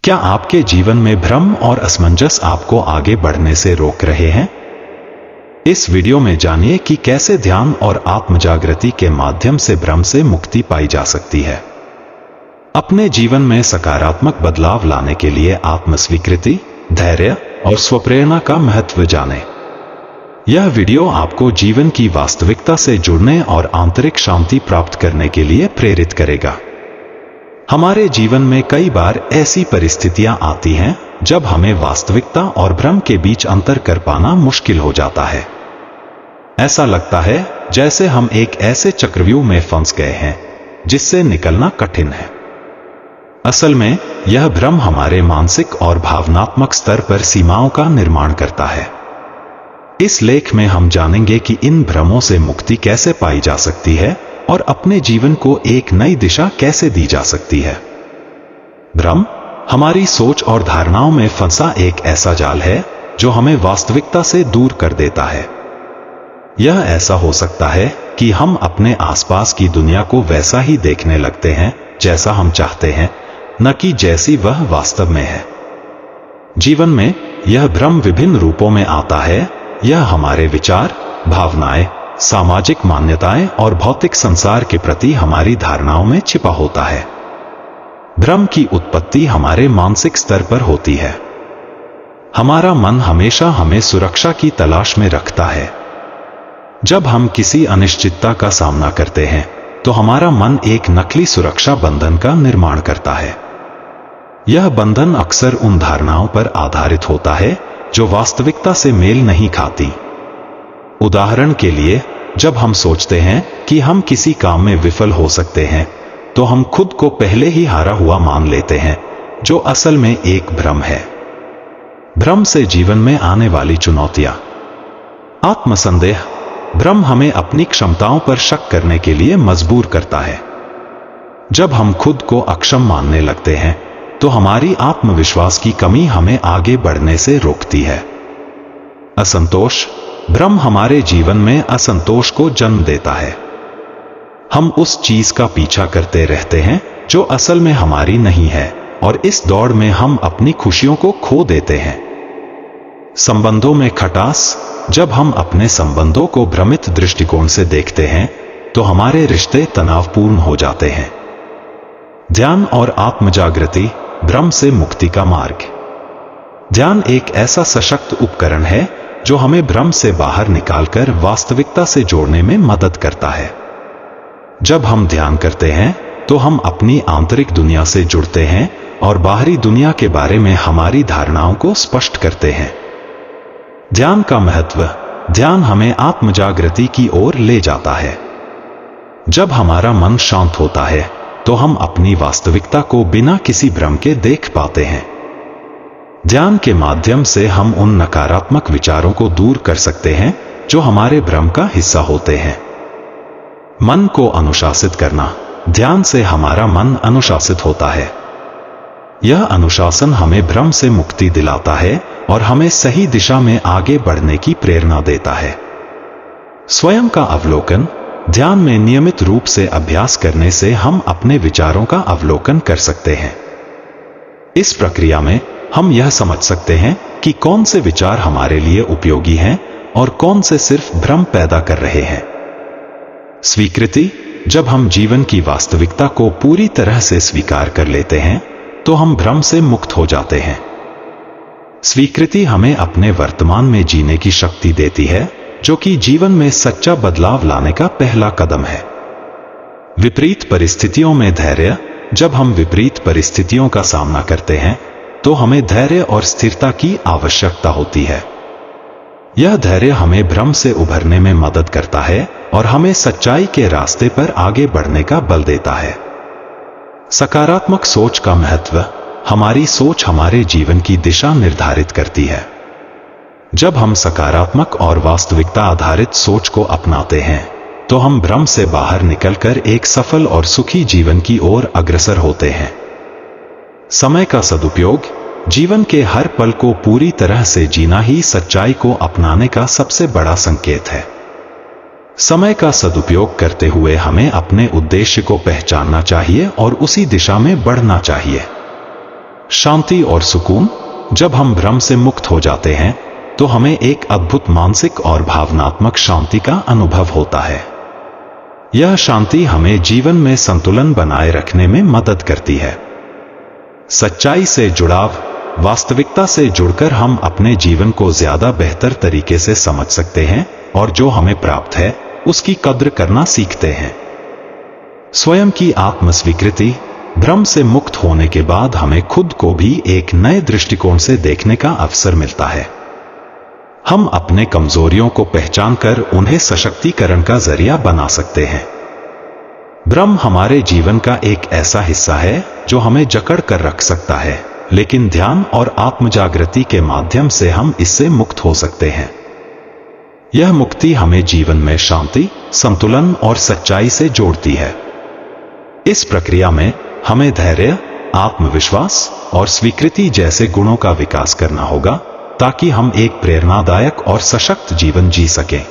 क्या आपके जीवन में भ्रम और असमंजस आपको आगे बढ़ने से रोक रहे हैं? इस वीडियो में जानिए कि कैसे ध्यान और आत्मजागृति के माध्यम से भ्रम से मुक्ति पाई जा सकती है। अपने जीवन में सकारात्मक बदलाव लाने के लिए आत्मस्वीकृति, धैर्य और स्वप्रेरणा का महत्व जानें। यह वीडियो आपको जीवन की वास्तविकता से जुड़ने और आंतरिक शांति प्राप्त करने के लिए प्रेरित करेगा। हमारे जीवन में कई बार ऐसी परिस्थितियां आती हैं जब हमें वास्तविकता और भ्रम के बीच अंतर कर पाना मुश्किल हो जाता है। ऐसा लगता है जैसे हम एक ऐसे चक्रव्यूह में फंस गए हैं जिससे निकलना कठिन है। असल में यह भ्रम हमारे मानसिक और भावनात्मक स्तर पर सीमाओं का निर्माण करता है। इस लेख में हम जानेंगे कि इन भ्रमों से मुक्ति कैसे पाई जा सकती है और अपने जीवन को एक नई दिशा कैसे दी जा सकती है। भ्रम हमारी सोच और धारणाओं में फंसा एक ऐसा जाल है जो हमें वास्तविकता से दूर कर देता है। यह ऐसा हो सकता है कि हम अपने आसपास की दुनिया को वैसा ही देखने लगते हैं जैसा हम चाहते हैं, न कि जैसी वह वास्तव में है। जीवन में यह भ्रम विभिन्न रूपों में आता है। यह हमारे विचार, भावनाएं, सामाजिक मान्यताएं और भौतिक संसार के प्रति हमारी धारणाओं में छिपा होता है। भ्रम की उत्पत्ति हमारे मानसिक स्तर पर होती है। हमारा मन हमेशा हमें सुरक्षा की तलाश में रखता है। जब हम किसी अनिश्चितता का सामना करते हैं तो हमारा मन एक नकली सुरक्षा बंधन का निर्माण करता है। यह बंधन अक्सर उन धारणाओं पर आधारित होता है जो वास्तविकता से मेल नहीं खाती। उदाहरण के लिए, जब हम सोचते हैं कि हम किसी काम में विफल हो सकते हैं तो हम खुद को पहले ही हारा हुआ मान लेते हैं, जो असल में एक भ्रम है। भ्रम से जीवन में आने वाली चुनौतियां। आत्मसंदेह। भ्रम हमें अपनी क्षमताओं पर शक करने के लिए मजबूर करता है। जब हम खुद को अक्षम मानने लगते हैं तो हमारी आत्मविश्वास की कमी हमें आगे बढ़ने से रोकती है। असंतोष। भ्रम हमारे जीवन में असंतोष को जन्म देता है। हम उस चीज का पीछा करते रहते हैं जो असल में हमारी नहीं है, और इस दौड़ में हम अपनी खुशियों को खो देते हैं। संबंधों में खटास। जब हम अपने संबंधों को भ्रमित दृष्टिकोण से देखते हैं तो हमारे रिश्ते तनावपूर्ण हो जाते हैं। ध्यान और आत्मजागृति। भ्रम से मुक्ति का मार्ग। ध्यान एक ऐसा सशक्त उपकरण है जो हमें भ्रम से बाहर निकालकर वास्तविकता से जोड़ने में मदद करता है। जब हम ध्यान करते हैं तो हम अपनी आंतरिक दुनिया से जुड़ते हैं और बाहरी दुनिया के बारे में हमारी धारणाओं को स्पष्ट करते हैं। ध्यान का महत्व। ध्यान हमें आत्मजागृति की ओर ले जाता है। जब हमारा मन शांत होता है तो हम अपनी वास्तविकता को बिना किसी भ्रम के देख पाते हैं। ध्यान के माध्यम से हम उन नकारात्मक विचारों को दूर कर सकते हैं जो हमारे भ्रम का हिस्सा होते हैं। मन को अनुशासित करना। ध्यान से हमारा मन अनुशासित होता है। यह अनुशासन हमें भ्रम से मुक्ति दिलाता है और हमें सही दिशा में आगे बढ़ने की प्रेरणा देता है। स्वयं का अवलोकन। ध्यान में नियमित रूप से अभ्यास करने से हम अपने विचारों का अवलोकन कर सकते हैं। इस प्रक्रिया में हम यह समझ सकते हैं कि कौन से विचार हमारे लिए उपयोगी हैं और कौन से सिर्फ भ्रम पैदा कर रहे हैं। स्वीकृति। जब हम जीवन की वास्तविकता को पूरी तरह से स्वीकार कर लेते हैं तो हम भ्रम से मुक्त हो जाते हैं। स्वीकृति हमें अपने वर्तमान में जीने की शक्ति देती है, जो कि जीवन में सच्चा बदलाव लाने का पहला कदम है। विपरीत परिस्थितियों में धैर्य। जब हम विपरीत परिस्थितियों का सामना करते हैं तो हमें धैर्य और स्थिरता की आवश्यकता होती है। यह धैर्य हमें भ्रम से उभरने में मदद करता है और हमें सच्चाई के रास्ते पर आगे बढ़ने का बल देता है। सकारात्मक सोच का महत्व। हमारी सोच हमारे जीवन की दिशा निर्धारित करती है। जब हम सकारात्मक और वास्तविकता आधारित सोच को अपनाते हैं तो हम भ्रम से बाहर निकलकर एक सफल और सुखी जीवन की ओर अग्रसर होते हैं। समय का सदुपयोग। जीवन के हर पल को पूरी तरह से जीना ही सच्चाई को अपनाने का सबसे बड़ा संकेत है। समय का सदुपयोग करते हुए हमें अपने उद्देश्य को पहचानना चाहिए और उसी दिशा में बढ़ना चाहिए। शांति और सुकून। जब हम भ्रम से मुक्त हो जाते हैं तो हमें एक अद्भुत मानसिक और भावनात्मक शांति का अनुभव होता है। यह शांति हमें जीवन में संतुलन बनाए रखने में मदद करती है। सच्चाई से जुड़ाव। वास्तविकता से जुड़कर हम अपने जीवन को ज्यादा बेहतर तरीके से समझ सकते हैं और जो हमें प्राप्त है उसकी कद्र करना सीखते हैं। स्वयं की आत्मस्वीकृति। भ्रम से मुक्त होने के बाद हमें खुद को भी एक नए दृष्टिकोण से देखने का अवसर मिलता है। हम अपने कमजोरियों को पहचानकर उन्हें सशक्तिकरण का जरिया बना सकते हैं। भ्रम हमारे जीवन का एक ऐसा हिस्सा है जो हमें जकड़ कर रख सकता है, लेकिन ध्यान और आत्मजागृति के माध्यम से हम इससे मुक्त हो सकते हैं। यह मुक्ति हमें जीवन में शांति, संतुलन और सच्चाई से जोड़ती है। इस प्रक्रिया में हमें धैर्य, आत्मविश्वास और स्वीकृति जैसे गुणों का विकास करना होगा ताकि हम एक प्रेरणादायक और सशक्त जीवन जी सकें।